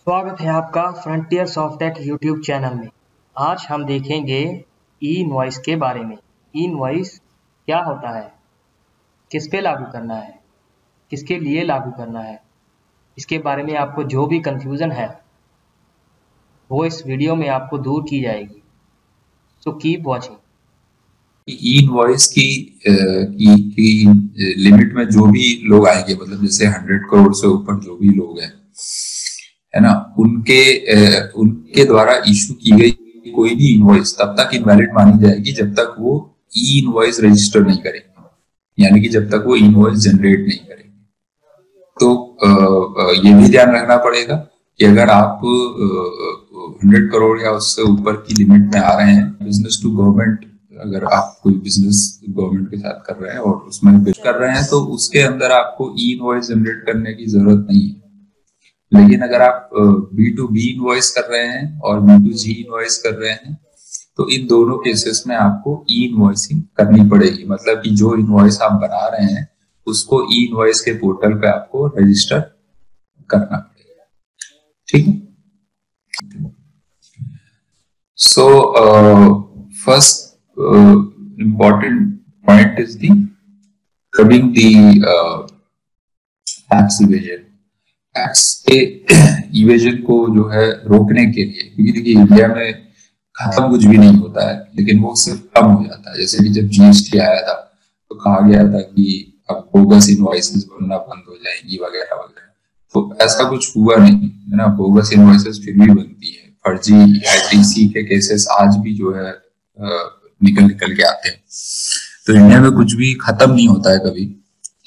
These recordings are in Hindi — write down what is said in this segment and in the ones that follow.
स्वागत है आपका frontiers of take YouTube channel में। आज हम देखेंगे ई इनवॉइस के बारे में। ई इनवॉइस क्या होता है, किस पे लागू करना है, किसके लिए लागू करना है, इसके बारे में आपको जो भी कंफ्यूजन है वो इस वीडियो में आपको दूर की जाएगी। So keep watching. ई इनवॉइस की लिमिट में जो भी लोग आएंगे, मतलब जैसे 100 करोड़ से ऊपर जो भी लोग हैं, है ना, उनके द्वारा इशू की गई कोई भी इनवॉइस तब तक इनवैलिड मानी जाएगी जब तक वो ई इनवॉइस रजिस्टर नहीं करेंगे, यानी कि जब तक वो इनवॉइस जनरेट नहीं करेंगे। तो ये भी ध्यान रखना पड़ेगा कि अगर आप 100 करोड़ या उससे ऊपर की लिमिट में आ रहे हैं, बिजनेस टू गवर्नमेंट, अगर आप कोई बिजनेस गवर्नमेंट के साथ कर रहे हैं और उसमें बिल कर रहे हैं तो उसके अंदर आपको ई इनवॉइस जनरेट करने की जरूरत नहीं है। लेकिन अगर आप B2B इनवॉइस कर रहे हैं और B2G इनवॉइस कर रहे हैं तो इन दोनों केसेस में आपको ई इनवॉइसिंग करनी पड़ेगी। मतलब कि जो इनवॉइस आप बना रहे हैं उसको ई इनवॉइस के पोर्टल पे आपको रजिस्टर करना पड़ेगा। ठीक है। So first important point is the curbing the tax evasion। Tax के इवेजन को जो है रोकने के लिए, क्योंकि देखिए इंडिया में खत्म कुछ भी नहीं होता है, लेकिन वो सिर्फ कम हो जाता है। जैसे कि जब जीएसटी आया था तो कहा गया था कि अब बोगस इनवॉइसेस बनना बंद हो जाएंगी वगैरह वगैरह, तो ऐसा कुछ हुआ नहीं है ना। बोगस इनवॉइसेस फिर भी बनती है। फर्जी आईटीसी के केसेस आज भी जो है निकल के आते हैं। तो इंडिया में कुछ भी खत्म नहीं होता है कभी,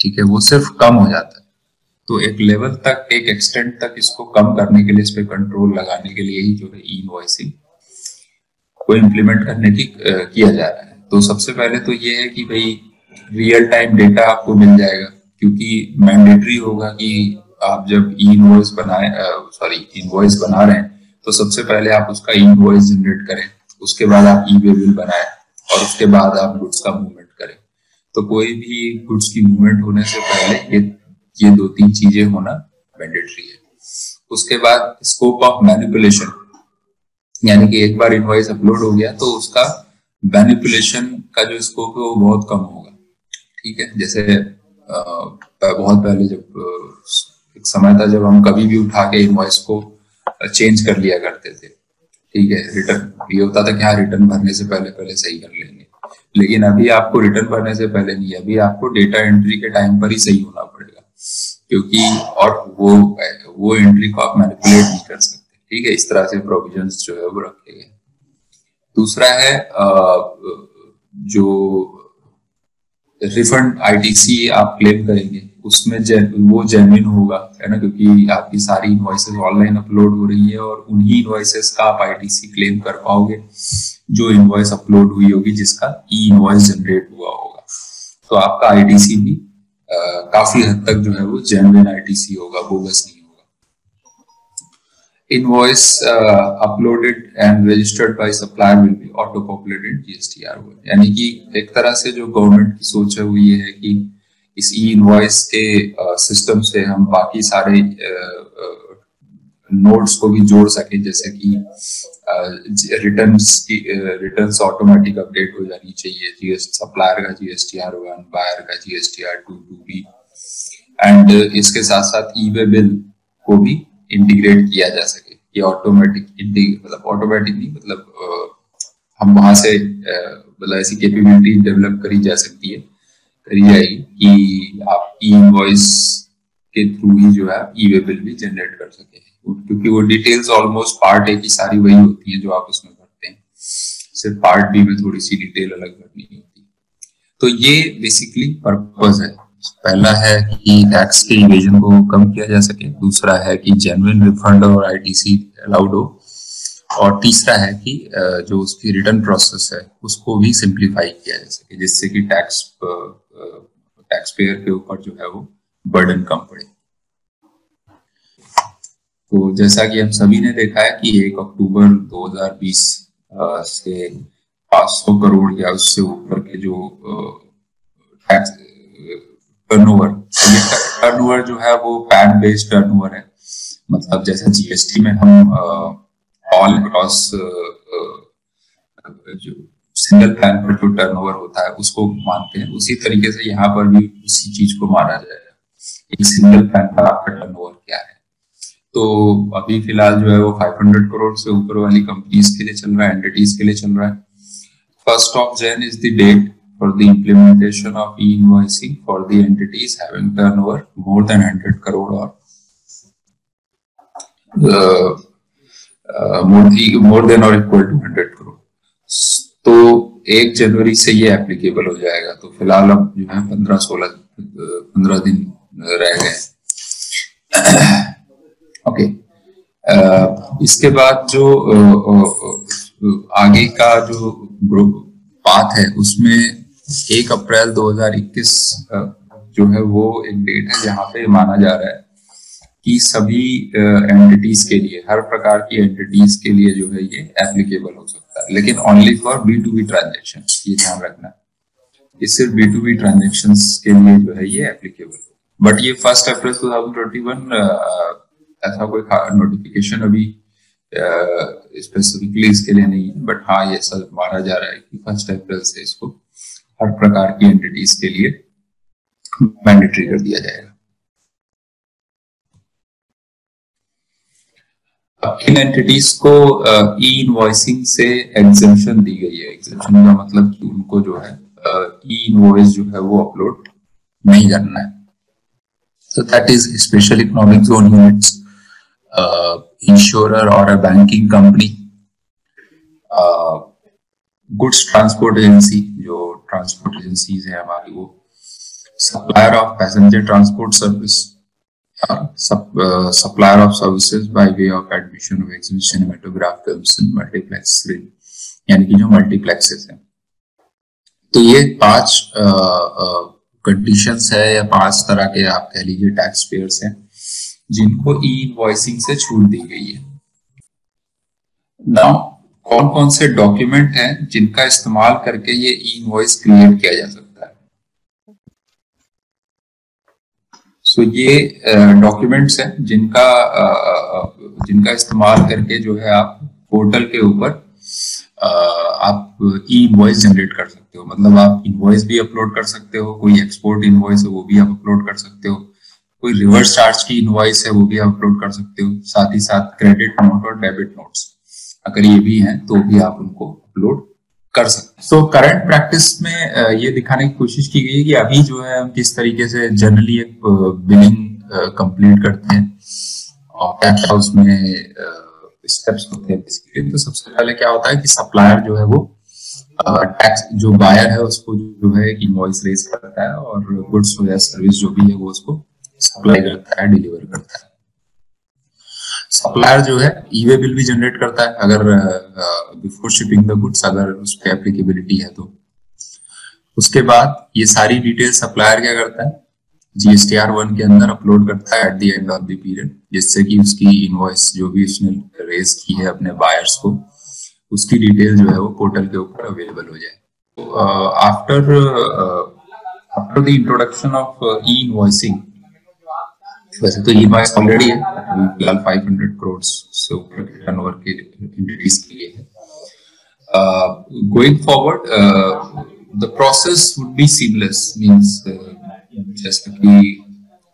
ठीक है, वो सिर्फ कम हो जाता है। तो एक लेवल तक, एक एक्सटेंट तक इसको कम करने के लिए, इस पे कंट्रोल लगाने के लिए ही जो है ई इनवॉइसिंग को इम्प्लीमेंट करने की किया जा रहा है। तो सबसे पहले तो ये है कि भाई रियल टाइम डेटा आपको मिल जाएगा, क्योंकि मैंडेटरी होगा कि आप जब ई इनवॉइस इनवॉइस बना रहे हैं तो सबसे पहले आप उसका ई इनवॉइस जनरेट करें, उसके बाद आप ई वे बिल बनाएं और उसके बाद आप गुड्स का मूवमेंट करें। तो कोई भी गुड्स की मूवमेंट होने से पहले ये दो तीन चीजें होना मैंडेटरी है। उसके बाद स्कोप ऑफ मैनिपुलेशन, यानी कि एक बार इनवॉइस अपलोड हो गया तो उसका मैनिपुलेशन का जो स्कोप है वो बहुत कम होगा। ठीक है। जैसे बहुत पहले जब एक समय था जब हम कभी भी उठा के इनवॉइस को चेंज कर लिया करते थे, ठीक है, रिटर्न ये होता था कि हाँ रिटर्न भरने से पहले सही कर लेंगे। लेकिन अभी आपको रिटर्न भरने से पहले नहीं, अभी आपको डेटा एंट्री के टाइम पर ही सही होना पड़ेगा, क्योंकि और वो एंट्री को आप मैनिपुलेट नहीं कर सकते। ठीक है, इस तरह से प्रोविजंस जो है वो रखे गए। दूसरा है जो रिफंड आईटीसी आप क्लेम करेंगे उसमें वो जेन्युइन होगा, है ना, क्योंकि आपकी सारी इनवॉइसेस ऑनलाइन अपलोड हो रही है और उन्हीं इनवॉइसेस का आप आईटीसी क्लेम कर पाओगे जो इनवॉइस अपलोड हुई होगी, जिसका ई इनवॉइस जनरेट हुआ होगा। तो आपका आईटीसी भी काफी हद तक जो है वो जेन्युइन आईटीसी होगा, बोगस नहीं होगा। Invoice uploaded and registered by supplier will be auto populated GSTR, यानी कि एक तरह से जो गवर्नमेंट की सोच है वो ये है कि इस ई इनवॉइस के सिस्टम से हम बाकी सारे नोड्स को भी जोड़ सके, जैसे कि रिटर्न्स ऑटोमेटिक अपडेट हो जानी चाहिए, जीएसटी सप्लायर का जीएसटीआर 1, बायर का जीएसटीआर 2 भी, एंड इसके साथ साथ ई वे बिल को भी इंटीग्रेट किया जा सके। ये ऑटोमेटिक मतलब ऑटोमेटिक नहीं, मतलब हम वहां से मतलब ऐसी कैपेबिलिटी डेवलप करी जाएगी कि आप ई इनवॉइस के थ्रू ही जो है ई वे बिल भी जनरेट कर सके, क्योंकि वो डिटेल्स ऑलमोस्ट पार्ट ए की सारी वही होती हैं जो आप उसमें भरते हैं, सिर्फ पार्ट बी में थोड़ी सी डिटेल अलग भरनी होती है। तो ये बेसिकली पर्पस है। पहला है कि टैक्स के इवेजन को कम किया जा सके, दूसरा है कि जेन्युइन रिफंड और आईटीसी अलाउड हो, और तीसरा है कि जो उसकी रिटर्न प्रोसेस है उसको भी सिंप्लीफाई किया जा सके, जिससे कि टैक्स पेयर के ऊपर जो है वो बर्डन कम पड़े। तो जैसा कि हम सभी ने देखा है कि 1 अक्टूबर 2020 से 500 करोड़ या उससे ऊपर के जो टैक्स टर्नओवर जो है वो पैन बेस्ड टर्नओवर है, मतलब जैसे जीएसटी में हम ऑल अक्रॉस जो सिंगल प्लान पर जो टर्नओवर होता है उसको मानते हैं, उसी तरीके से यहाँ पर भी उसी चीज को माना जाएगा। एक सिंगल प्लान पर आपका टर्नओवर क्या है। तो अभी फिलहाल जो है वो 500 करोड़ से ऊपर वाली कंपनीज के लिए चल रहा है, एंटिटीज के लिए चल रहा है। 1st of Jan is the date for the implementation of e-invoicing for the entities having turnover more than 100 crore or more than or equal to 100 crore। तो 1 जनवरी से ये एप्लीकेबल हो जाएगा। तो फिलहाल अब जो है 15 दिन रह गए। ओके, इसके बाद जो आगे का जो ग्रुप पाथ है उसमें 1 अप्रैल 2021 जो है वो एक डेट है जहां पे माना जा रहा है कि सभी एंटिटीज के लिए, हर प्रकार की एंटिटीज के लिए जो है ये एप्लीकेबल हो सकता है, लेकिन ओनली फॉर B2B ट्रांजेक्शन। ये ध्यान रखना, ये सिर्फ B2B ट्रांजेक्शन के लिए जो है ये एप्लीकेबल। बट ये 1 अप्रैल 2021 ऐसा कोई नोटिफिकेशन अभी स्पेसिफिकली इसके लिए नहीं है, बट हाँ ये सब माना जा रहा है कि 1 अप्रैल से इसको हर प्रकार की एंटिटीज के लिए मैंडेटरी कर दिया जाएगा। इन एंटिटीज को ई इनवॉइसिंग से एग्जेम्पशन दी गई है। एग्जेम्पशन का मतलब कि उनको जो है ई इनवॉइस जो है वो अपलोड नहीं करना है। So that is special economic zone units, insurer or a banking company, goods transport agency, जो transport agencies है हमारी, वो supplier of passenger transport service, supplier of services by way of admission of exhibition cinematograph films and multiplex screen, यानी कि जो multiplexes हैं। तो ये 5 कंडीशंस है या 5 तरह के आप कह लीजिए टैक्स पेयर्स हैं जिनको ई इनवॉइसिंग से छूट दी गई है। नाउ कौन कौन से डॉक्यूमेंट हैं जिनका इस्तेमाल करके ये ई इनवॉइस क्रिएट किया जा सकता है। सो ये डॉक्यूमेंट्स हैं जिनका इस्तेमाल करके जो है आप पोर्टल के ऊपर आप ई इनवॉइस जनरेट कर सकते हो। मतलब आप इनवॉइस भी अपलोड कर सकते हो, कोई एक्सपोर्ट इनवॉइस है वो भी आप अपलोड कर सकते हो, कोई रिवर्स चार्ज की इनवॉइस है वो भी आप अपलोड कर सकते हो, साथ ही साथ क्रेडिट नोट और डेबिट नोट्स अगर ये भी हैं तो भी आप उनको अपलोड कर सकते हैं। तो करंट प्रैक्टिस में ये दिखाने की कोशिश की गई है कि अभी जो है हम किस तरीके से जनरली एक बिलिंग कंप्लीट करते हैं और क्या क्या उसमें स्टेप्स होते हैं बेसिकली। तो सबसे पहले क्या होता है कि सप्लायर जो है वो टैक्स, जो बायर है उसको जो है इनवॉइस रेज करता है और गुड्स या सर्विस जो भी है वो उसको सप्लाई करता है, डिलीवर करता है। सप्लायर जो है ई-वे बिल भी जनरेट करता है अगर बिफोर शिपिंग द गुड्स, अगर उस पर एप्लीकेबिलिटी है तो। उसके बाद ये सारी डिटेल सप्लायर क्या करता है, GSTR1 के अंदर अपलोड करता है at the end of the period, जिससे कि उसकी इनवॉइस जो भी उसने रेज की है अपने बायर्स को, उसकी डिटेल जो है वो पोर्टल के ऊपर अवेलेबल हो जाए। After the introduction of E invoicing, वैसे तो ई इनवॉइस ऑलरेडी है, अभी फिलहाल 500 करोड़ से ऊपर के टर्नओवर के एंटिटीज के लिए है। Going forward the process would be seamless, means जैसे कि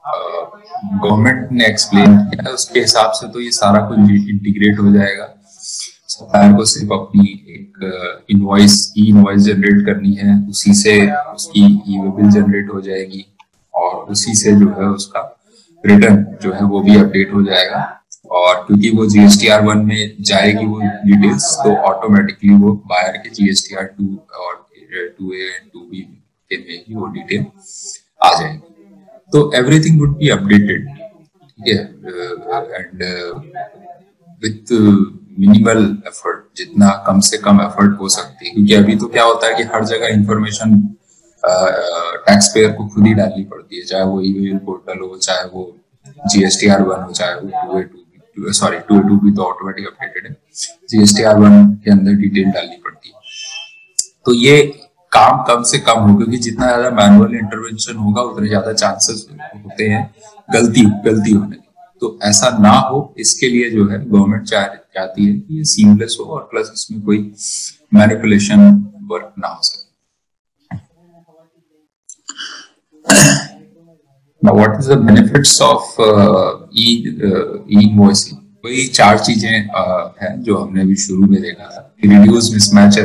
गवर्नमेंट ने एक्सप्लेन किया है उसके हिसाब से तो ये सारा कुछ इंटीग्रेट हो जाएगा। सप्लायर को सिर्फ अपनी एक इनवॉइस ई इनवॉइस जनरेट करनी है, उसी से उसकी ई-वे बिल जनरेट हो जाएगी और उसी से जो है उसका रिटर्न जो है वो भी अपडेट हो जाएगा। और क्योंकि वो GSTR1 में जाएगी वो डिटेल्स, तो ऑटोमेटिकली वो बायर के GSTR2 और 2A एंड 2B के में ही वो डिटेल आ जाएगी। तो एवरीथिंग वुड बी अपडेटेड, ठीक है, एंड विथ मिनिमल एफर्ट, जितना कम से कम एफर्ट हो सकती है। क्योंकि अभी तो क्या होता है कि हर जगह इंफॉर्मेशन टैक्स पेयर को खुद ही डालनी पड़ती है, चाहे वो ई-वे बिल पोर्टल हो, चाहे वो GSTR1 हो, चाहे वो 2A2B तो ऑटोमेटिक अपडेटेड है, GSTR1 के अंदर डिटेल डालनी पड़ती है। तो ये काम कम से कम हो, क्योंकि जितना ज्यादा मैनुअल इंटरवेंशन होगा उतने ज्यादा चांसेस होते हैं गलती होने के। तो ऐसा ना हो, इसके लिए जो है गवर्नमेंट चाहती है कि ये सीमलेस हो और प्लस इसमें कोई मैनिपुलेशन वर्क ना हो सके। Now, what is the benefits of e-invoicing? वही 4 चीजें हैं जो हमने अभी शुरू में देखा था। रिड्यूस मिसमैच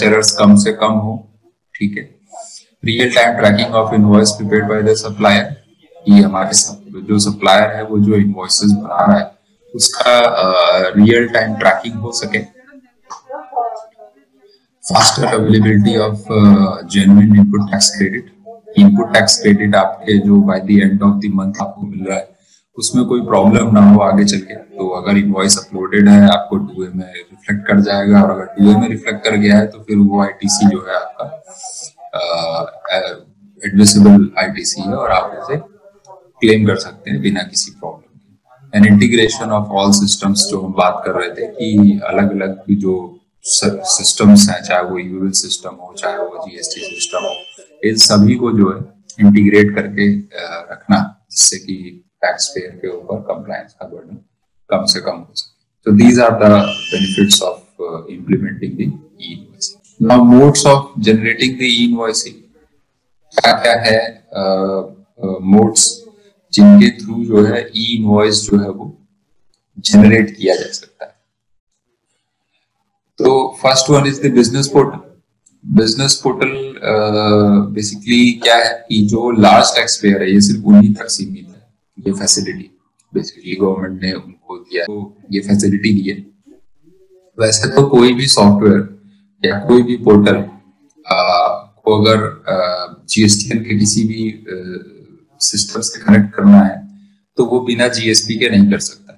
एरर्स कम से कम हो, ठीक है। Real time tracking of invoice prepared by the supplier, कि हमारे जो सप्लायर है वो जो इनवॉइसेस बना रहा है उसका रियल टाइम ट्रैकिंग हो सके। Faster availability of genuine input tax credit, input tax credit आपके जो by the end of the month आपको मिल रहा है उसमें कोई प्रॉब्लम ना हो आगे चल के। तो अगर इनवॉइस अपलोडेड है आपको 2A में रिफ्लेक्ट कर जाएगा, और अगर 2A में रिफ्लेक्ट कर गया है तो फिर वो ITC जो है आपका एडमिसिबल ITC है और आप उसे क्लेम कर सकते हैं बिना किसी प्रॉब्लम के। And integration of all systems, जो हम बात कर रहे थे कि अलग अलग जो सिस्टम्स हैं, चाहे वो यूएल सिस्टम हो चाहे वो GST सिस्टम हो, इन सभी को जो है इंटीग्रेट करके रखना, जिससे कि टैक्स पेयर के ऊपर कंप्लायंस का बर्डन कम से कम हो सके। So these are the benefits of implementing the e-invoicing. Now modes of generating the e-invoicing, क्या है modes जिनके थ्रू जो है e-invoice जो है वो जनरेट किया जा सकता है। तो first one is the business portal. Business portal basically क्या है कि जो लार्ज टैक्स पेयर है ये सिर्फ उन्हीं तक सीमित है, ये फैसिलिटी बेसिकली गवर्नमेंट ने उनको दिया, तो ये फैसिलिटी दी है। वैसे तो कोई भी सॉफ्टवेयर या कोई भी पोर्टल को अगर GSTN के किसी भी सिस्टम से कनेक्ट करना है तो वो बिना GSP के नहीं कर सकता।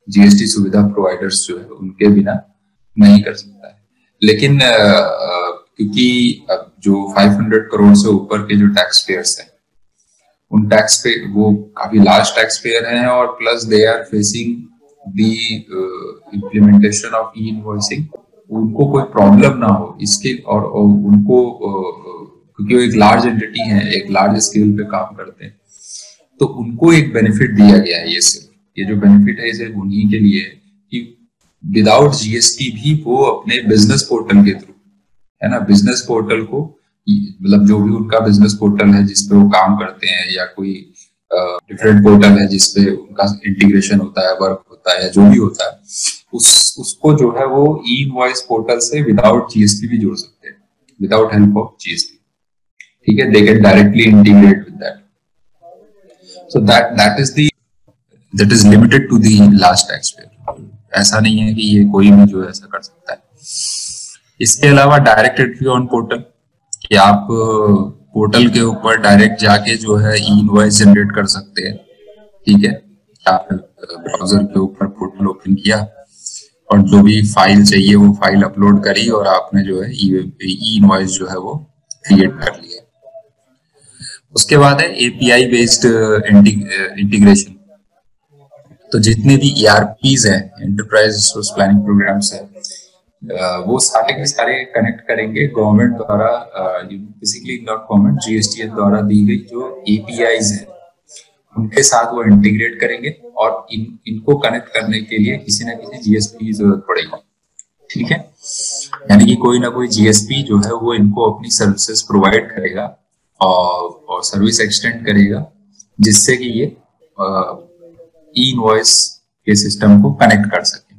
GST सुविधा प्रोवाइडर्स जो है उनके बिना नहीं कर सकता है। लेकिन क्योंकि अब जो 500 करोड़ से ऊपर के जो टैक्स पेयर्स हैं उन टैक्स पे वो काफी लार्ज टैक्स पेयर हैं और plus they are facing the implementation of e-invoicing, उनको कोई प्रॉब्लम ना हो इसके, और उनको क्योंकि वो एक लार्ज एंटिटी है, एक लार्ज स्केल पे काम करते हैं, तो उनको एक बेनिफिट दिया गया है। ये जो बेनिफिट है सिर्फ उन्हीं के लिए कि विदाउट GST भी वो अपने बिजनेस पोर्टल के थ्रू, है ना, बिजनेस पोर्टल को मतलब जो भी उनका बिजनेस पोर्टल है जिसपे वो काम करते हैं या कोई डिफरेंट पोर्टल है जिसपे उनका इंटीग्रेशन होता है, वर्क होता है या जो भी होता है, उसको जो है वो ई-इनवॉइस पोर्टल से विदाउट GST भी जोड़ सकते हैं, विदाउट हेल्प ऑफ GST। ठीक है, they can directly integrate with that. So that is limited to the large tax payer. ऐसा नहीं है कि ये कोई भी जो है ऐसा कर सकता है। इसके अलावा डायरेक्ट एंट्री ऑन पोर्टल, कि आप पोर्टल के ऊपर डायरेक्ट जाके जो है ई-इनवॉइस जनरेट कर सकते हैं। ठीक है, आप ब्राउजर के ऊपर पोर्टल ओपन किया और जो भी फाइल चाहिए वो फाइल अपलोड करी और आपने जो है ई-इनवॉइस जो है वो क्रिएट कर लिया। उसके बाद है API बेस्ड इंटीग्रेशन। तो जितने भी ERPs हैं, एंटरप्राइज रिसोर्स प्लानिंग प्रोग्राम्स है, वो सारे के सारे कनेक्ट करेंगे गवर्नमेंट द्वारा, बेसिकली नॉट गवर्नमेंट, GSTN द्वारा दी गई जो APIs है उनके साथ वो इंटीग्रेट करेंगे और इनको कनेक्ट करने के लिए किसी ना किसी GSP की जरूरत पड़ेगी। ठीक है, यानी कि कोई ना कोई GSP जो है वो इनको अपनी सर्विसेज प्रोवाइड करेगा और सर्विस एक्सटेंड करेगा, जिससे कि ये ई-इनवॉइस के सिस्टम को कनेक्ट कर सके।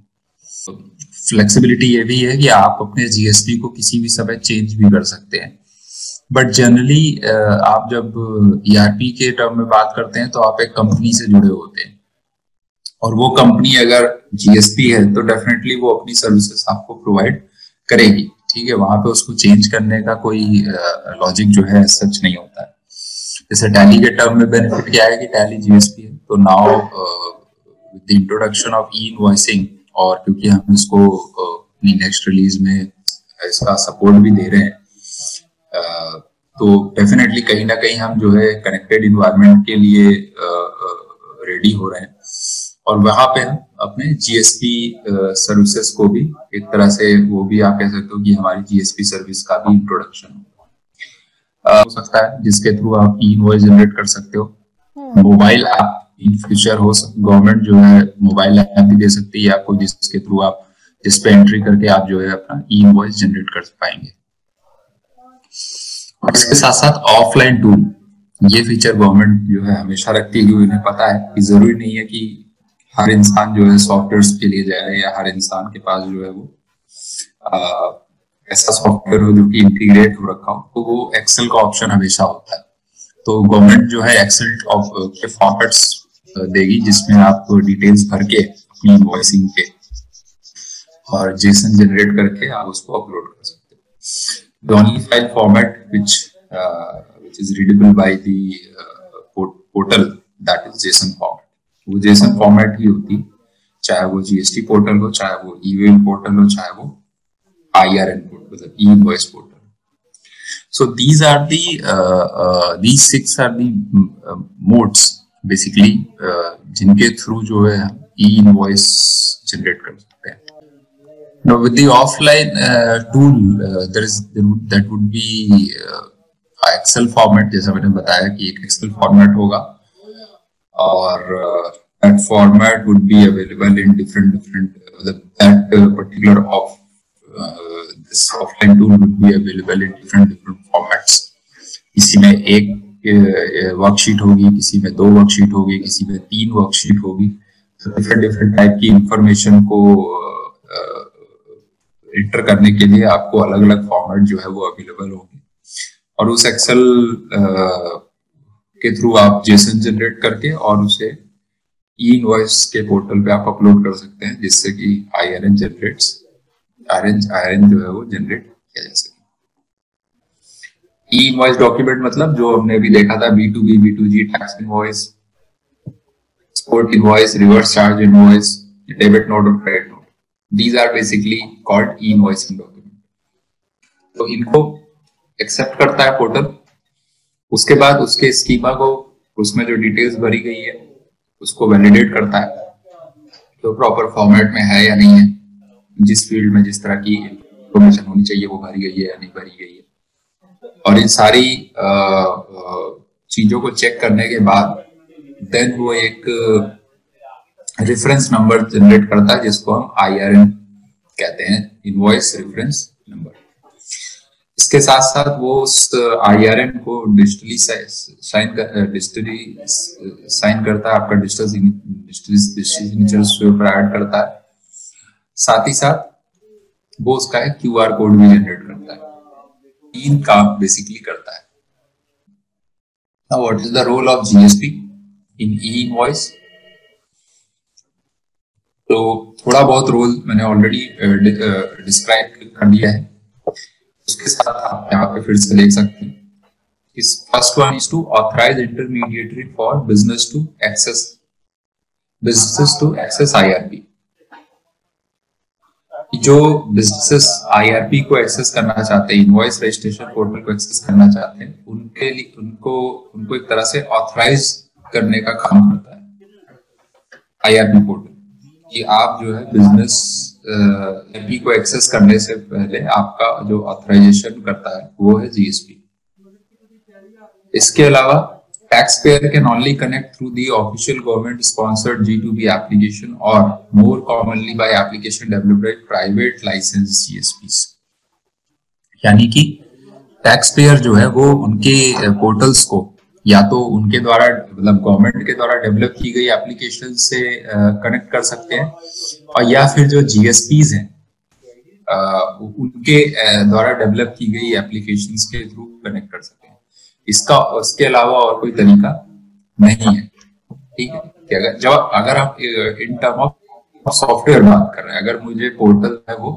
फ्लेक्सिबिलिटी ये भी है कि आप अपने GSP को किसी भी समय चेंज भी कर सकते हैं, बट जनरली आप जब ERP के टर्म में बात करते हैं तो आप एक कंपनी से जुड़े होते हैं और वो कंपनी अगर GSP है तो डेफिनेटली वो अपनी सर्विसेज आपको प्रोवाइड करेगी। ठीक है, वहां पे उसको चेंज करने का कोई लॉजिक जो है सच नहीं होता है। जैसे टैली के टर्म में बेनिफिट क्या है कि टैली GSP है, तो now with the introduction of e-invoicing, और क्योंकि हम इसको अपनी नेक्स्ट रिलीज में इसका सपोर्ट भी दे रहे हैं, तो डेफिनेटली कहीं ना कहीं हम जो है कनेक्टेड इन्वायरमेंट के लिए रेडी हो रहे हैं और वहां पे हम अपने GSP सर्विसेज को भी एक तरह से, वो भी आप कह सकते हो कि हमारी GSP सर्विस का भी इंट्रोडक्शन हो सकता है, जिसके थ्रू आप ई-इनवॉइस जनरेट कर सकते हो। Mobile app in future government जो है मोबाइल ऐप भी दे सकती है आपको, जिसके थ्रू आप जिस पे एंट्री करके आप जो है अपना ई इनवॉइस जनरेट कर पाएंगे। और इसके साथ साथ ऑफलाइन टूल, ये फीचर गवर्नमेंट जो है हमेशा रखती है, क्योंकि उन्हें पता है कि जरूरी नहीं है कि हर इंसान जो है सॉफ्टवेयर के लिए जाए या हर इंसान के पास जो है वो ऐसा सॉफ्टवेयर हो जो कि इंटीग्रेट हो रखा हो, तो वो एक्सेल का ऑप्शन हमेशा होता है। तो गवर्नमेंट जो है एक्सेल के फॉर्मेट्स देगी जिसमें आप डिटेल्स भर के अपनी इनवॉइसिंग के और जेसन जनरेट करके आप उसको अपलोड कर सकते हैं। The only file format which is readable by the portal, that is JSON format. वो JSON format ही होती, चाहे वो GST पोर्टल हो, चाहे वो E-Way पोर्टल हो, चाहे वो IRN पोर्टल, मतलब E-Invoice portal. So these these 6 are the modes basically जिनके थ्रू जो है E-Invoice जनरेट कर सकते हैं। Now with the offline tool, that would be Excel format, जैसा मैंने बताया कि एक Excel format होगा और that format would be available in different that particular this offline tool would be available in different formats. किसी में एक वर्कशीट होगी, किसी में 2 वर्कशीट होगी, किसी में 3 वर्कशीट होगी। तो different टाइप की इंफॉर्मेशन को एंटर करने के लिए आपको अलग अलग फॉर्मेट जो है वो अवेलेबल होंगे और उस एक्सेल के थ्रू आप जेसन जनरेट करके और उसे ई इनवॉइस के पोर्टल पे आप अपलोड कर सकते हैं, जिससे कि आईआरएन जो है वो जनरेट किया जा सके। ई इनवॉइस डॉक्यूमेंट मतलब जो हमने अभी देखा था B2B, B2G, tax invoice, export invoice, reverse charge invoice, debit note और credit note. These are basically called e-invoicing document. तो इनको एक्सेप्ट करता है पोर्टल, उसके बाद उसके स्कीमा को, उसमें जो डिटेल्स भरी गई है उसको वैलिडेट करता है तो प्रॉपर फॉर्मेट में है या नहीं है, जिस फील्ड में जिस तरह की इंफॉर्मेशन होनी चाहिए वो भरी गई है या नहीं भरी गई है। और इन सारी चीजों को चेक करने के बाद देन वो एक रेफरेंस नंबर जनरेट करता है जिसको हम IRN कहते हैं, इनवॉइस रेफरेंस नंबर। इसके साथ साथ वो उस IRN को डिजिटली साइन करता है, आपका डिजिटल सिग्नेचर उसके ऊपर ऐड करता है। साथ ही साथ वो उसका एक QR कोड भी जनरेट करता है। 3 काम बेसिकली करता है। Now what is the role of GSP in e-invoice? तो थोड़ा बहुत रोल मैंने ऑलरेडी डिस्क्राइब कर दिया है, उसके साथ आप यहाँ पे फिर से देख सकते हैं। इस first one is to authorize intermediatory for business to access IRP। जो बिजनेसेस IRP को एक्सेस करना चाहते हैं, इनवॉइस रजिस्ट्रेशन पोर्टल को एक्सेस करना चाहते हैं, उनके लिए उनको एक तरह से ऑथराइज करने का काम करता है IRP पोर्टल, कि आप जो है बिजनेस एपी को एक्सेस करने से पहले आपका जो ऑथराइजेशन करता है वो है GSP। इसके अलावा tax payer can only connect through the official government sponsored G2B application और more commonly by application developed by private license GSPs। यानी कि टैक्स पेयर जो है वो उनके पोर्टल्स को या तो उनके द्वारा मतलब गवर्नमेंट के द्वारा डेवलप की गई एप्लीकेशन से कनेक्ट कर सकते हैं, और या फिर जो GSPs हैं उनके द्वारा डेवलप की गई एप्लीकेशंस के थ्रू कनेक्ट कर सकते हैं। उसके अलावा और कोई तरीका नहीं है। ठीक है कि अगर आप इन टर्म ऑफ सॉफ्टवेयर बात कर रहे हैं, अगर मुझे पोर्टल है वो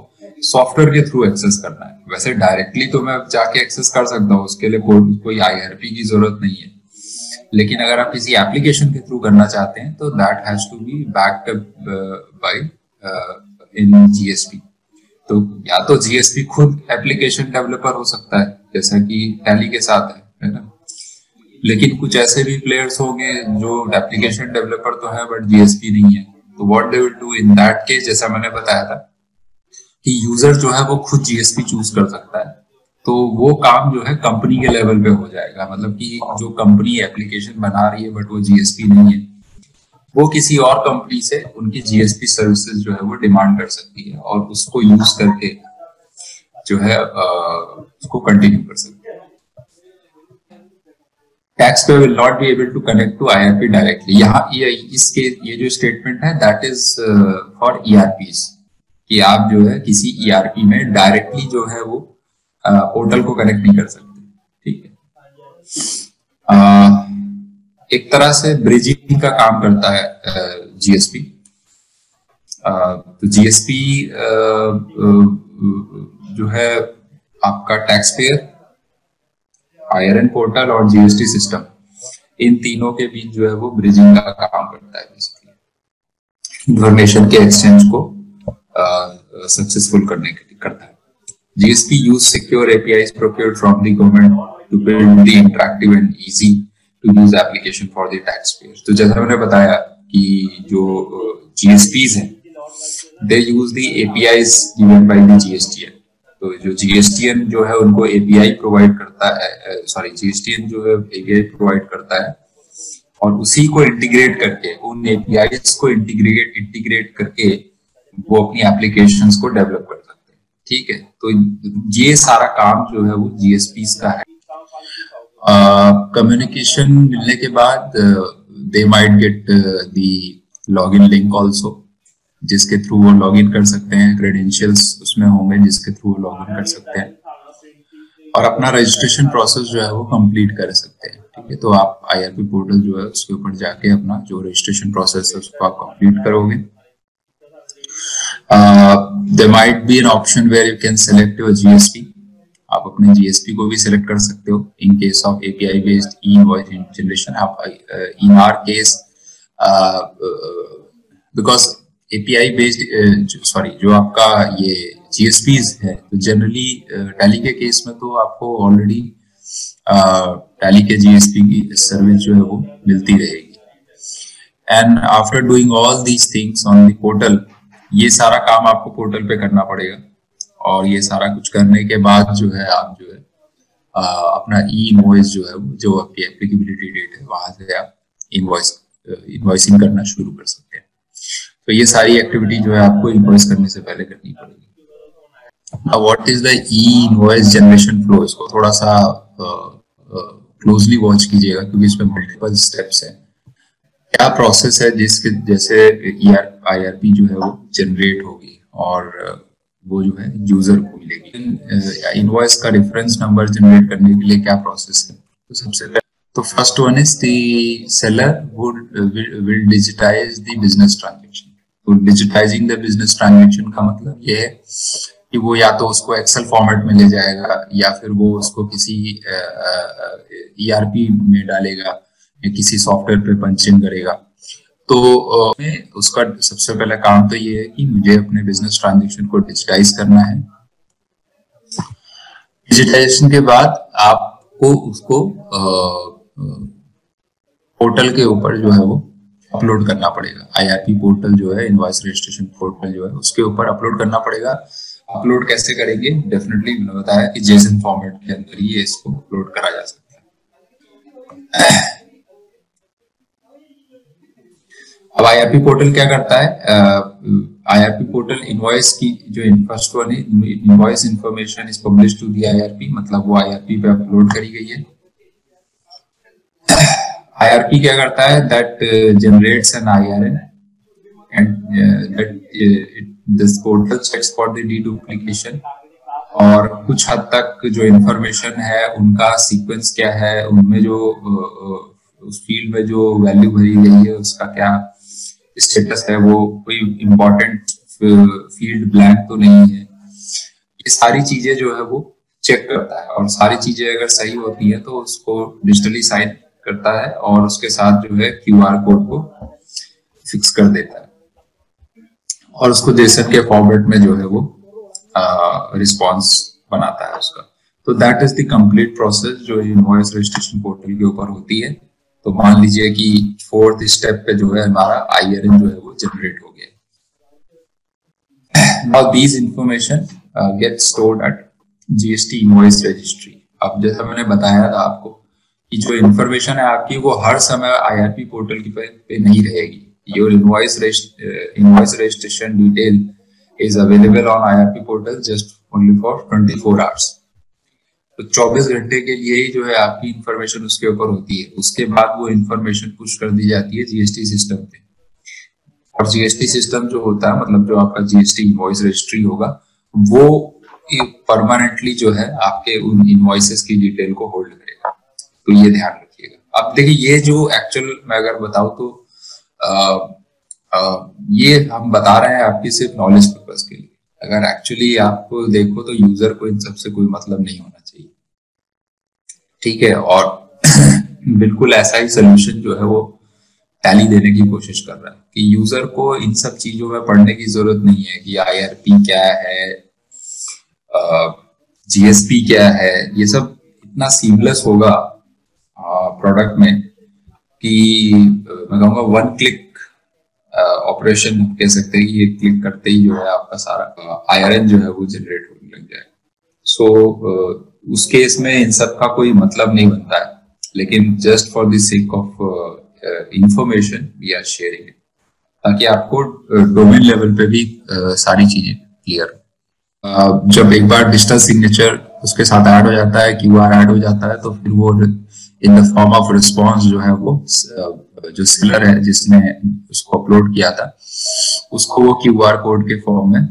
सॉफ्टवेयर के थ्रू एक्सेस करना है, वैसे डायरेक्टली तो मैं जाके एक्सेस कर सकता हूँ, उसके लिए कोई IRP की जरूरत नहीं है। लेकिन अगर आप किसी एप्लीकेशन के थ्रू करना चाहते हैं तो that has to be backed by in GSP। तो या तो GSP खुद एप्लीकेशन डेवलपर हो सकता है, जैसा कि टैली के साथ है ना, लेकिन कुछ ऐसे भी प्लेयर्स होंगे जो एप्लीकेशन डेवलपर तो है बट GSP नहीं है। तो what they will do in that case, जैसा मैंने बताया था कि यूजर जो है वो खुद GSP चूज कर सकता है, तो वो काम जो है कंपनी के लेवल पे हो जाएगा। मतलब कि जो कंपनी एप्लीकेशन बना रही है बट वो GSP नहीं है, वो किसी और कंपनी से उनकी जीएसटी सर्विसेज जो है वो डिमांड कर सकती है और उसको यूज करके जो है उसको कंटिन्यू कर सकती है। Tax pay will not be able to connect to IRP directly. यहाँ ये जो स्टेटमेंट है दैट इज फॉर ईआरपीज, कि आप जो है किसी ईआरपी में डायरेक्टली जो है वो पोर्टल को कनेक्ट नहीं कर सकते, ठीक है। एक तरह से ब्रिजिंग का काम करता है जीएसपी। तो जीएसपी जो है आपका टैक्स पेयर, आईआरएन पोर्टल और जीएसटी सिस्टम, इन तीनों के बीच जो है वो ब्रिजिंग का काम करता है, बेसिकली इंफॉर्मेशन के एक्सचेंज को सक्सेसफुल करने के लिए करता है। GSP use secure APIs procured from the government to build the interactive and easy to use application for the taxpayers। तो जैसा मैंने बताया कि जो GSPs हैं they use the APIs given by the GSTN। तो जो GSTN जो है उनको API प्रोवाइड करता है, GSTN जो है API प्रोवाइड करता है और उसी को इंटीग्रेट करके, उन APIs को इंटीग्रेट करके वो अपनी एप्लीकेशंस को डेवलप कर सकते हैं, ठीक है। तो ये सारा काम जो है वो जीएसपीज का है। कम्युनिकेशन मिलने के बाद they might get the login link also, जिसके थ्रू वो लॉगिन कर सकते हैं, क्रेडेंशियल्स उसमें होंगे जिसके थ्रू वो लॉगिन कर सकते हैं और अपना रजिस्ट्रेशन प्रोसेस जो है वो कंप्लीट कर सकते हैं, ठीक है। तो आप आईआरपी पोर्टल जो है उसके ऊपर जाके अपना जो रजिस्ट्रेशन प्रोसेस है उसको आप कंप्लीट करोगे। There might be an option where you can select your GSP। आप अपने GSP को भी select कर सकते हो in case of API based e-invoice generation। आप in our case because API based जो आपका ये GSPs है तो generally Tally के केस में तो आपको already Tally के GSP की सर्विस जो है वो मिलती रहेगी। And after doing all these things on the portal, ये सारा काम आपको पोर्टल पे करना पड़ेगा और ये सारा कुछ करने के बाद जो है आप जो है अपना ई इनवॉइस जो है जो आपकी एप्लीकेबिलिटी डेट है वहां से आप इनवॉइसिंग करना शुरू कर सकते हैं। तो ये सारी एक्टिविटी जो है आपको इनवॉइस करने से पहले करनी पड़ेगी। What is the E invoice generation flow, इसको थोड़ा सा क्लोजली वॉच कीजिएगा क्योंकि इसमें मल्टीपल स्टेप्स हैं। क्या प्रोसेस है जिसके जैसे आईआरपी जो है वो जनरेट होगी और वो जो है यूजर को मिलेगी। इनवॉइस का रेफरेंस नंबर जनरेट करने के लिए क्या प्रोसेस है, तो सबसे पहले तो first one is the seller will digitise the business transaction. तो डिजिटाइजिंग द बिजनेस ट्रांजैक्शन का मतलब ये है कि वो या तो उसको एक्सेल फॉर्मेट में ले जाएगा या फिर वो उसको किसी ईआरपी में डालेगा या किसी सॉफ्टवेयर पे पंच इन करेगा। तो उसका सबसे पहला काम तो ये है कि मुझे अपने बिजनेस ट्रांजैक्शन को डिजिटाइज करना है। डिजिटाइजेशन के बाद आपको उसको पोर्टल के ऊपर जो है वो अपलोड करना पड़ेगा। आईआरपी पोर्टल जो है, इनवॉइस रजिस्ट्रेशन पोर्टल जो है उसके ऊपर अपलोड करना पड़ेगा। अपलोड कैसे करेंगे, डेफिनेटली मैंने बताया कि जेसन फॉर्मेट के अंदर ही इसको अपलोड करा जा सकता है। अब आईआरपी पोर्टल क्या करता है, आईआरपी पोर्टल इनवॉइस की जो फर्स्ट वन है, invoice information is publish to the IRP, मतलब वो आईआरपी पे अपलोड करी गई है। आईआरपी क्या करता है, that generates an IRN and that this portal checks for the deduplication और कुछ हद तक जो इंफॉर्मेशन है उनका सीक्वेंस क्या है, उनमें जो उस फील्ड में जो वैल्यू भरी गई है उसका क्या स्टेटस है, वो कोई इम्पोर्टेंट फील्ड ब्लैंक तो नहीं है। ये सारी चीजें जो है वो चेक करता है और सारी चीजें अगर सही होती है तो उसको डिजिटली साइन करता है और उसके साथ जो है क्यूआर कोड को फिक्स कर देता है और उसको जेसन के फॉर्मेट में जो है वो रिस्पॉन्स बनाता है उसका। तो that is the complete process जो इनवॉइस रजिस्ट्रेशन पोर्टल के ऊपर होती है। तो मान लीजिए कि फोर्थ स्टेप पे जो है हमारा आईआरएन जो है वो जनरेट हो गया। Now these information get stored at GST invoice registry. अब जैसा मैंने बताया था आपको कि जो इंफॉर्मेशन है आपकी वो हर समय आईआरपी पोर्टल की पे नहीं रहेगी। your invoice registration detail is available on IRP portal just only for 24 hours. तो 24 घंटे के लिए ही जो है आपकी इंफॉर्मेशन उसके ऊपर होती है। उसके बाद वो इंफॉर्मेशन पुश कर दी जाती है जीएसटी सिस्टम पे, और जीएसटी सिस्टम जो होता है, मतलब जो आपका जीएसटी इनवॉइस रजिस्ट्री होगा, वो परमानेंटली जो है आपके उन इनवॉइसेस की डिटेल को होल्ड करेगा। तो ये ध्यान रखिएगा। अब देखिए, ये जो एक्चुअल मैं अगर बताऊं तो ये हम बता रहे हैं आपकी सिर्फ नॉलेज पर्पस के लिए। अगर एक्चुअली आप देखो तो यूजर को इन सबसे कोई मतलब नहीं होना चाहिए, ठीक है। और बिल्कुल ऐसा ही सोल्यूशन जो है वो टैली देने की कोशिश कर रहा है कि यूजर को इन सब चीजों में पढ़ने की जरूरत नहीं है कि आईआरपी क्या है, जीएसपी क्या है। ये सब इतना सीमलेस होगा प्रोडक्ट में कि मैं कहूँगा वन क्लिक ऑपरेशन कह सकते हैं कि ये क्लिक करते ही जो है आपका सारा आईआरएन जो है वो जनरेट होने लग जाए। सो उस केस में इन सब का कोई मतलब नहीं बनता है, लेकिन just for the sake of information we are sharing it, ताकि आपको डोमेन लेवल पे भी सारी चीजें क्लियर हो। जब एक बार डिजिटल सिग्नेचर उसके साथ ऐड हो जाता है, क्यूआर ऐड हो जाता है, तो फिर वो in the form of response जो है वो जो सेलर है जिसने उसको अपलोड किया था, उसको वो क्यूआर कोड के फॉर्म में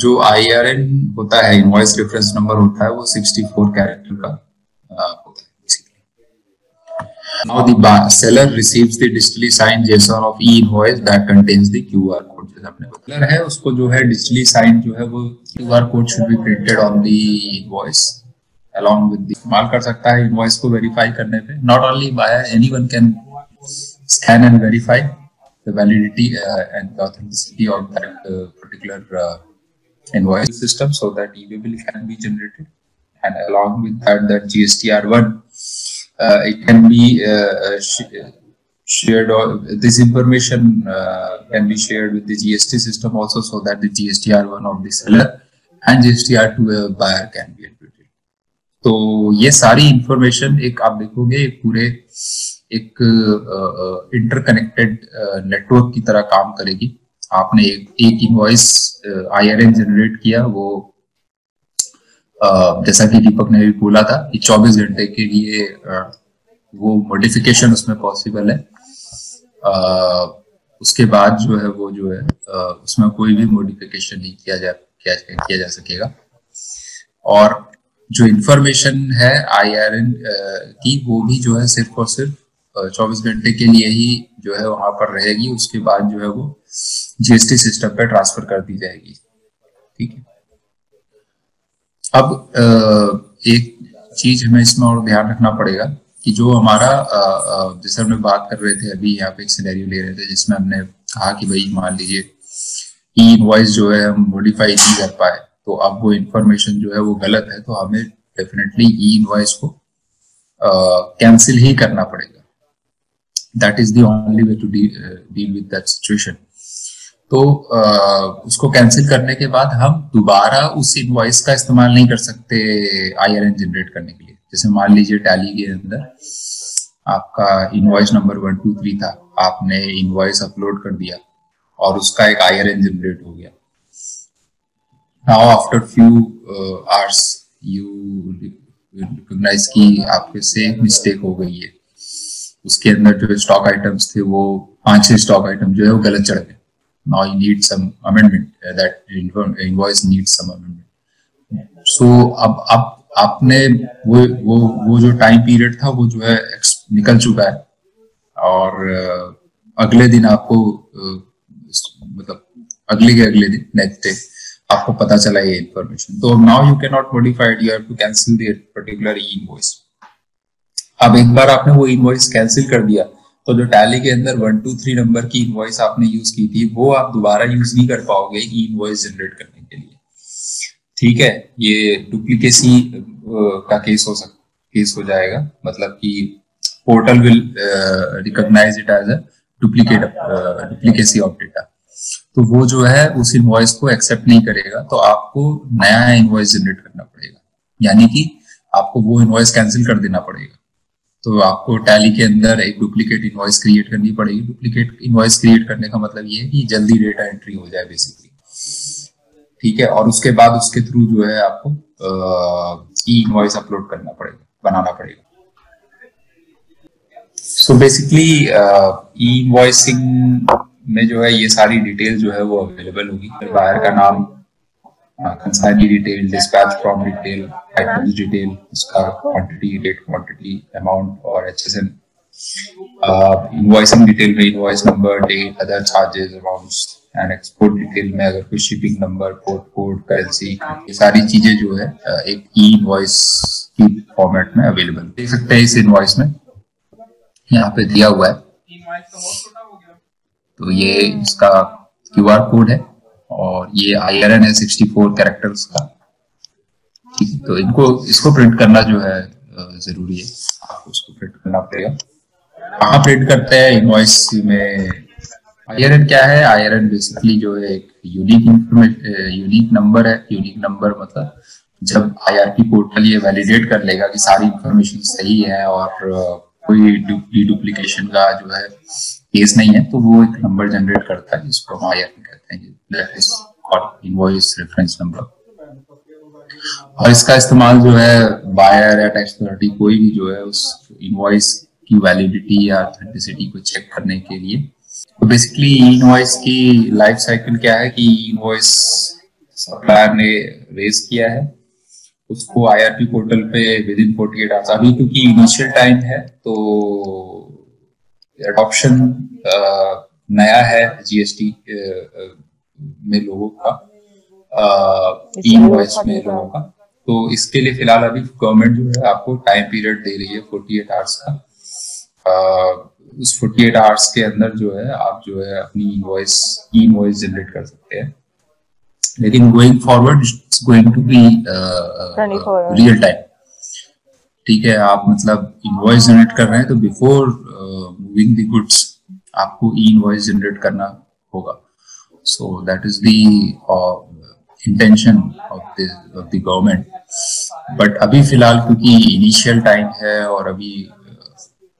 जो आईआरएन होता है, इनवॉइस रेफरेंस नंबर होता है, वो 64 कैरेक्टर का होता है। Now the seller receives the digitally signed JSON of e-invoice that contains the QR code. जैसे आपने सेलर है उसको जो है digitally signed जो है वो QR code should be printed on the invoice along with the, इस्तेमाल कर सकता है invoice को verify करने पे। Not only buyer, anyone can scan and verify the validity and the authenticity of that particular invoice system, so that e-bill can be generated, and along with that, that GSTR1 it can be shared, or this information can be shared with the GST system also, so that the GSTR1 of the seller and GSTR2 buyer can be inputted. तो ये सारी इंफॉर्मेशन एक आप देखोगे पूरे एक इंटरकनेक्टेड नेटवर्क की तरह काम करेगी। आपने एक इनवॉइस आईआरएन जनरेट किया, वो जैसा कि दीपक ने भी बोला था कि 24 घंटे के लिए वो मॉडिफिकेशन उसमें पॉसिबल है। उसके बाद जो है वो जो है उसमें कोई भी मॉडिफिकेशन नहीं किया जा सकेगा। और जो इंफॉर्मेशन है आईआरएन की, वो भी जो है सिर्फ और सिर्फ 24 घंटे के लिए ही जो है वहां पर रहेगी। उसके बाद जो है वो जीएसटी सिस्टम पे ट्रांसफर कर दी जाएगी, ठीक है। अब एक चीज हमें इसमें और ध्यान रखना पड़ेगा कि जो हमारा जैसे हमने बात कर रहे थे अभी, यहाँ पे एक सिनेरियो ले रहे थे जिसमें हमने कहा कि भाई मान लीजिए ई इनवॉइस जो है हम मॉडिफाई नहीं कर पाए, तो अब वो इंफॉर्मेशन जो है वो गलत है, तो हमें डेफिनेटली ई इनवॉइस को कैंसिल ही करना पड़ेगा। That is the only way to deal with that situation. तो उसको कैंसिल करने के बाद हम दोबारा उस इनवॉइस का इस्तेमाल नहीं कर सकते आईआरएन जनरेट करने के लिए। जैसे मान लीजिए टैली के अंदर आपका इनवॉइस नंबर 123 था, आपने इनवॉइस अपलोड कर दिया और उसका एक आईआरएन जनरेट हो गया। Now after few hours you recognize की आपके से मिस्टेक हो गई है, उसके अंदर जो स्टॉक आइटम्स थे वो 5-6 स्टॉक आइटम जो है वो गलत चढ़ गए। Now you need some amendment, that invoice needs some amendment. So अब आपने वो जो टाइम पीरियड था वो जो है निकल चुका है, और अगले दिन आपको मतलब अगले दिन नेक्स्ट डे आपको पता चला ये इंफॉर्मेशन। तो now you can not modify it, you have to cancel the particular invoice. अब एक बार आपने वो इनवॉइस कैंसिल कर दिया, तो जो टैली के अंदर 123 नंबर की इनवॉइस आपने यूज की थी वो आप दोबारा यूज नहीं कर पाओगे इनवॉइस जनरेट करने के लिए, ठीक है। ये डुप्लीकेसी का केस हो जाएगा, मतलब कि portal will recognize it as a duplicacy of data. तो वो जो है उस इनवॉइस को एक्सेप्ट नहीं करेगा, तो आपको नया इनवॉइस जनरेट करना पड़ेगा, यानी कि आपको वो इनवॉइस कैंसिल कर देना पड़ेगा। तो आपको टैली के अंदर एक डुप्लीकेट इनवॉइस क्रिएट करनी पड़ेगी। डुप्लीकेट इनवॉइस क्रिएट करने का मतलब ये है कि जल्दी डेटा एंट्री हो जाए बेसिकली, ठीक है। और उसके बाद उसके थ्रू जो है आपको ई इनवॉइस अपलोड करना पड़ेगा, बनाना पड़ेगा। सो बेसिकली ई इनवॉइसिंग में जो है ये सारी डिटेल जो है वो अवेलेबल होगी। बायर का नाम, consignee detail, dispatch from detail, items detail, उसका क्वांटिटी, रेट क्वांटिटी, अमाउंट और HSN, इनवॉइसिंग डिटेल में invoice number, date, other charges, amounts and export detail में अगर कोई shipping number, port code, currency, ये सारी चीजें जो है एक ई इनवॉइस की फॉर्मेट में अवेलेबल। देख सकते हैं इस इनवॉइस में यहाँ पे दिया हुआ है, तो ये इसका QR कोड है और ये IRN है 64 कैरेक्टर्स का, ठीक है। तो इसको प्रिंट करना जो है जरूरी है, आपको उसको प्रिंट करना पड़ेगा। कहाँ प्रिंट करते हैं इनवॉइस में? IRN क्या है? IRN बेसिकली जो है एक यूनिक नंबर है। यूनिक नंबर मतलब जब IRP पोर्टल ये वैलिडेट कर लेगा कि सारी इंफॉर्मेशन सही है और कोई डुप्लीकेशन का जो है केस नहीं है, तो वो एक नंबर जनरेट करता है जिसको हम IRP कहते हैं, that is called invoice reference number. और इसका इस्तेमाल जो है बायर या टैक्स अथॉरिटी कोई भी जो है उस इनवॉइस की वैलिडिटी या ऑथेंटिसिटी को चेक करने के लिए। तो बेसिकली इनवॉइस की लाइफ साइकिल क्या है कि इनवॉइस सप्लायर ने रेज किया है, उसको IRP पोर्टल पे विद इन 48 आवर्स, अभी क्योंकि इनिशियल टाइम है तो एडॉप्शन नया है GST में लोगों का, इनवॉइस में लोगों का, तो इसके लिए फिलहाल अभी गवर्नमेंट जो है आपको टाइम पीरियड दे रही है 48 आवर्स का। उस 48 आवर्स के अंदर जो है आप जो है अपनी इनवॉइस जनरेट कर सकते हैं, लेकिन going forward it's going to be real time, ठीक है। आप मतलब इनवॉइस जनरेट कर रहे हैं तो बिफोर मूविंग द गुड्स आपको इनवॉइस जनरेट करना होगा। सो that is the intention of the government. But अभी फिलहाल क्योंकि इनिशियल टाइम है और अभी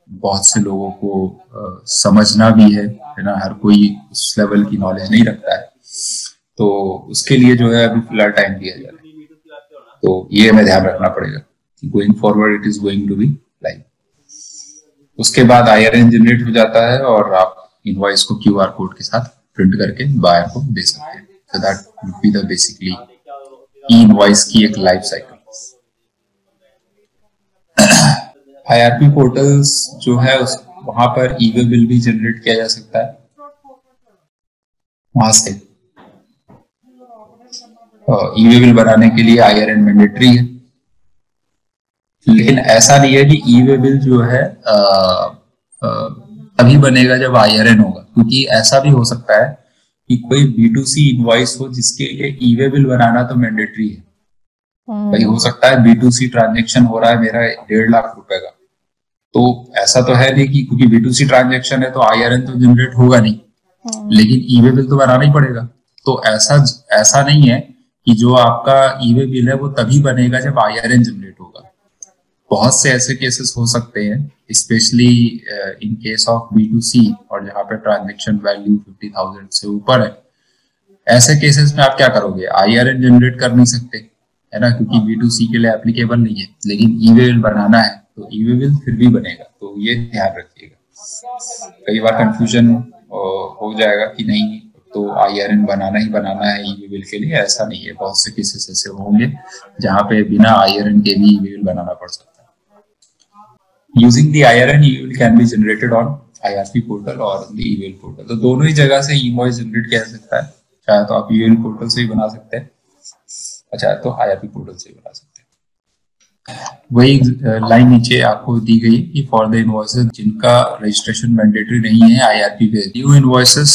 बहुत से लोगों को समझना भी है ना, हर कोई उस लेवल की नॉलेज नहीं रखता है, तो उसके लिए जो है अभी फिलहाल टाइम दिया जा रहा है। तो ये हमें ध्यान रखना पड़ेगा कि going forward it is going to be live. उसके बाद IRN जनरेट हो जाता है और आप इनवॉइस को QR कोड के साथ प्रिंट करके बायर को दे सकते हैं। So that would be the basically e-invoice की एक लाइफ साइकिल। IRP पोर्टल्स जो है वहां पर ई-वे बिल भी जनरेट किया जा सकता है, वहां से ई-वे बिल बनाने के लिए IRN मैंडेटरी है, लेकिन ऐसा नहीं है कि ई-वे बिल जो है तभी बनेगा जब IRN होगा, क्योंकि ऐसा भी हो सकता है कि कोई B2C इनवॉइस हो जिसके लिए ई-वे बिल बनाना तो मैंडेटरी है। भाई हो सकता है B2C ट्रांजेक्शन हो रहा है मेरा 1.5 लाख रुपए का, तो ऐसा तो है नहीं कि क्योंकि B2C ट्रांजेक्शन है तो IRN तो जनरेट होगा नहीं, लेकिन ई-वे बिल तो बनाना ही पड़ेगा। तो ऐसा नहीं है कि जो आपका ई-वे बिल है वो तभी बनेगा जब IRN जनरेट होगा। बहुत से ऐसे केसेस हो सकते हैं, specially in case of B2C और जहाँ पे ट्रांजेक्शन वैल्यू 50,000 से ऊपर है, ऐसे केसेस में आप क्या करोगे? IRN जनरेट कर नहीं सकते है ना, क्योंकि B2C के लिए एप्लीकेबल नहीं है, लेकिन ई-वे बिल बनाना है तो ई-वे बिल फिर भी बनेगा। तो ये ध्यान रखिएगा, कई बार कंफ्यूजन हो जाएगा कि नहीं तो IRN बनाना ही बनाना है ई-वे बिल के लिए, ऐसा नहीं है। बहुत से केसेस ऐसे होंगे जहाँ पे बिना IRN के भी ई-वे बिल बनाना पड़ सकता है। Using the IRN, e-bill can be generated on IRP portal or the e-bill portal. तो दोनों ही जगह से इनवॉइस जनरेट किया जा सकता है, चाहे तो आप e-bill पोर्टल से ही बना सकते हैं, अच्छा तो IRP पोर्टल से ही बना सकते हैं। वही लाइन नीचे आपको दी गई कि फॉर द इनवॉइसेस जिनका रजिस्ट्रेशन मैंडेटरी नहीं है IRP पे, new invoices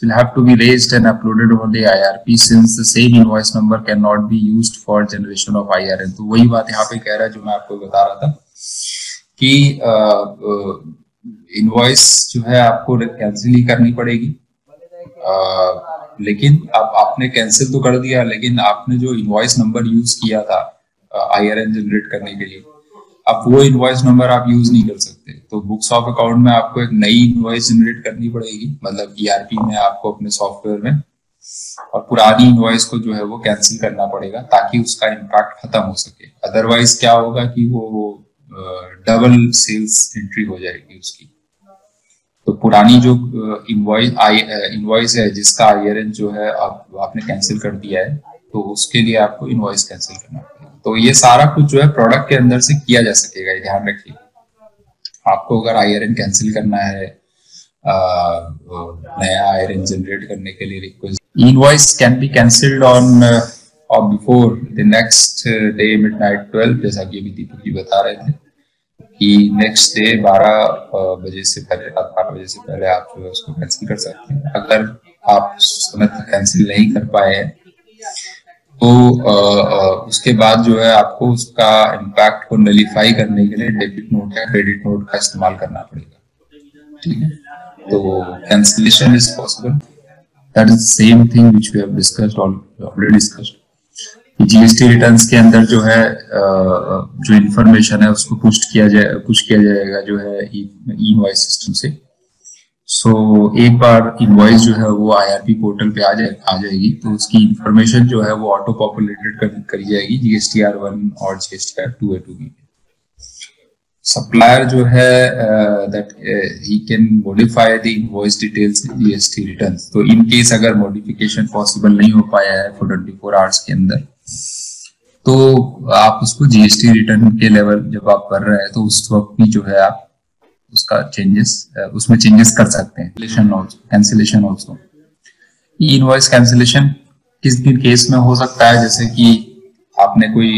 will have to be raised and uploaded on the IRP since the same invoice number cannot be used for generation of IRN। तो वही बात यहाँ पे कह रहा है जो मैं आपको बता रहा था कि इनवॉइस जो है आपको कैंसिल ही करनी पड़ेगी, लेकिन अब आपने कैंसिल तो कर दिया, लेकिन आपने जो इनवॉइस नंबर यूज किया था IRN जनरेट करने के लिए, अब वो इनवॉइस नंबर आप यूज नहीं कर सकते, तो बुक्स ऑफ अकाउंट में आपको एक नई इनवॉइस जनरेट करनी पड़ेगी, मतलब ईआरपी में आपको अपने सॉफ्टवेयर में, और पुरानी इनवॉइस को जो है वो कैंसिल करना पड़ेगा ताकि उसका इम्पैक्ट खत्म हो सके। अदरवाइज क्या होगा कि वो डबल सेल्स एंट्री हो जाएगी उसकी। तो पुरानी जो इनवॉइस है जिसका आईआरएन जो है आपने कैंसिल कर दिया है, तो उसके लिए आपको इनवॉइस कैंसिल करना पड़ेगा। तो ये सारा कुछ जो है प्रोडक्ट के अंदर से किया जा सकेगा, ये ध्यान रखिए। आपको अगर आईआरएन कैंसिल करना है, नया आईआरएन जनरेट करने के लिए request, invoice can be cancelled on और before the next day midnight 12, जैसा कि अभी दीपक जी बता रहे थे कि नेक्स्ट डे 12 बजे से पहले, रात 12 बजे से पहले आप जो है उसको कैंसिल कर सकते हैं। अगर आप समय तक कैंसिल नहीं कर पाए हैं तो उसके बाद जो है आपको उसका इम्पैक्ट को नलीफाई करने के लिए डेबिट नोट या क्रेडिट नोट का इस्तेमाल करना पड़ेगा, ठीक है। तो cancellation is possible, that is same thing which we have discussed already discussed. GST returns के अंदर जो है जो इंफॉर्मेशन है उसको पुश किया जाएगा जो है ई इनवॉइस सिस्टम से। सो एक बार इनवॉइस जो है वो आईआरपी पोर्टल पे आ जाएगी, तो उसकी इंफॉर्मेशन जो है वो ऑटो पॉपुलेटेड करी जाएगी GSTR1 और GSTR2 A2B पे। सप्लायर जो है that he can modify the invoice details in GST returns. तो इन केस अगर मॉडिफिकेशन पॉसिबल नहीं हो पाया है फॉर 24 आवर्स के अंदर, तो आप उसको जीएसटी रिटर्न के लेवल जब आप कर रहे हैं तो उस वक्त भी जो है आप उसका उसमें चेंजेस कर सकते हैं। कैंसिलेशन ऑल्सो, इनवॉइस कैंसिलेशन किस भी केस में हो सकता है, जैसे कि आपने कोई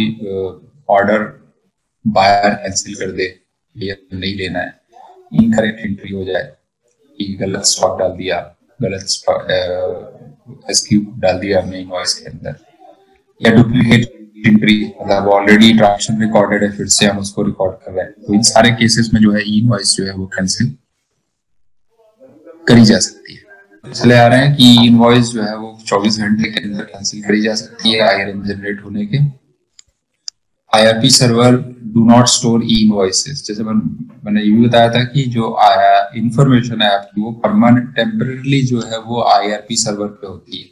ऑर्डर बायर कैंसिल कर दे, ये नहीं लेना है, इनकरेक्ट एंट्री हो जाए कि गलत स्टॉक डाल दिया, गलत एसक्यू डाल दिया हमने इनवॉइस के अंदर, या डुप्लीकेट एंट्री, मतलब ऑलरेडी ट्रांजैक्शन रिकॉर्डेड है फिर से हम उसको रिकॉर्ड कर रहे हैं, तो इन सारे केसेस में जो है इनवॉइस जो है वो कैंसिल करी जा सकती है। चले आ रहे हैं कि इनवॉइस जो है वो 24 घंटे के अंदर कैंसिल करी जा सकती है आईआरएन जनरेट होने के। IRP server do not store E invoices, जैसे मैंने ये भी बताया था कि जो इंफॉर्मेशन है आपकी वो परमानेंट टेम्पररी जो है वो आईआरपी सर्वर पे होती है,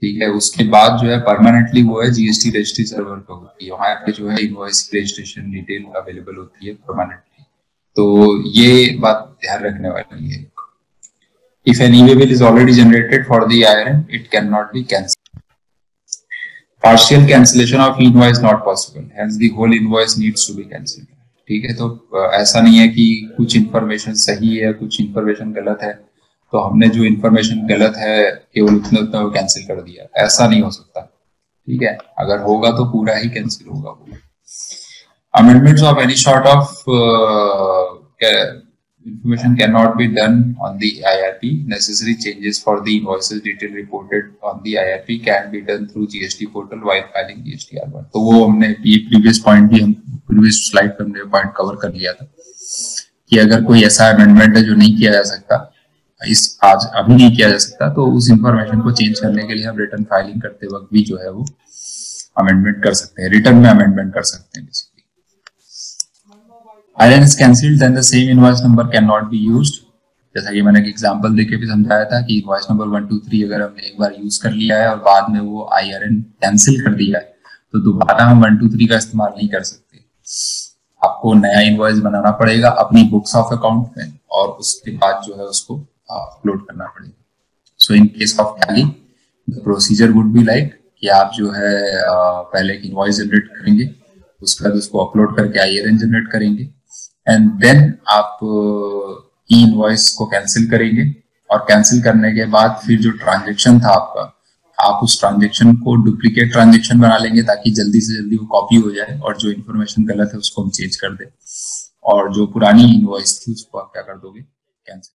ठीक है। उसके बाद जो है परमानेंटली वो है जीएसटी रजिस्ट्री सर्वर पे होती है, वहां पे जो है इनवॉइस रजिस्ट्रेशन डिटेल अवेलेबल होती है परमानेंटली। तो ये बात ध्यान रखने वाली है। If an e way is already generated for the IRN, it can not be cancelled. Partial cancellation of invoice not possible, hence the whole invoice needs to be cancelled, ठीक है। तो ऐसा नहीं है कि कुछ इंफॉर्मेशन सही है कुछ इंफॉर्मेशन गलत है, तो हमने जो इंफॉर्मेशन गलत है केवल उतना वो कैंसिल कर दिया, ऐसा नहीं हो सकता, ठीक है। अगर होगा तो पूरा ही कैंसिल होगा। Amendments of any sort of information cannot be done on the IRP. Necessary changes for the invoices detail reported on the IRP can be done through GST portal while filing GSTR1। तो वो हमने प्रीवियस पॉइंट भी हम प्रीवियस स्लाइड पे हमने पॉइंट कवर कर लिया था कि अगर कोई ऐसा अमेंडमेंट है जो नहीं किया जा सकता, आज अभी नहीं किया जा सकता, तो उस इंफॉर्मेशन को चेंज करने के लिए हम रिटर्न फाइलिंग करते वक्त भी जो है वो अमेंडमेंट कर सकते हैं, रिटर्न में अमेंडमेंट कर सकते हैं। IRN is cancelled, then the same invoice number cannot be used। जैसा कि मैंने एक एग्जांपल देके भी समझाया था कि इनवॉइस नंबर 1 2 3 अगर हमने एक बार यूज कर लिया है और बाद में वो आईआरएन कैंसिल कर दिया है, तो दोबारा हम 1 2 3 का इस्तेमाल नहीं कर सकते। आपको नया इनवॉइस बनाना पड़ेगा अपनी बुक्स ऑफ अकाउंट में, और उसके बाद जो है उसको अपलोड करना पड़ेगा। So in case of Tally the procedure would be like कि आप जो है पहले एक इनवॉइस जनरेट करेंगे, उसके बाद उसको अपलोड करके आईआरएन जनरेट करेंगे, एंड देन आप ई इनवॉइस को कैंसिल करेंगे, और कैंसिल करने के बाद फिर जो ट्रांजैक्शन था आपका, आप उस ट्रांजैक्शन को डुप्लीकेट ट्रांजैक्शन बना लेंगे ताकि जल्दी से जल्दी वो कॉपी हो जाए, और जो इन्फॉर्मेशन गलत है उसको हम चेंज कर दें, और जो पुरानी इनवॉइस थी उसको आप क्या कर दोगे, कैंसिल।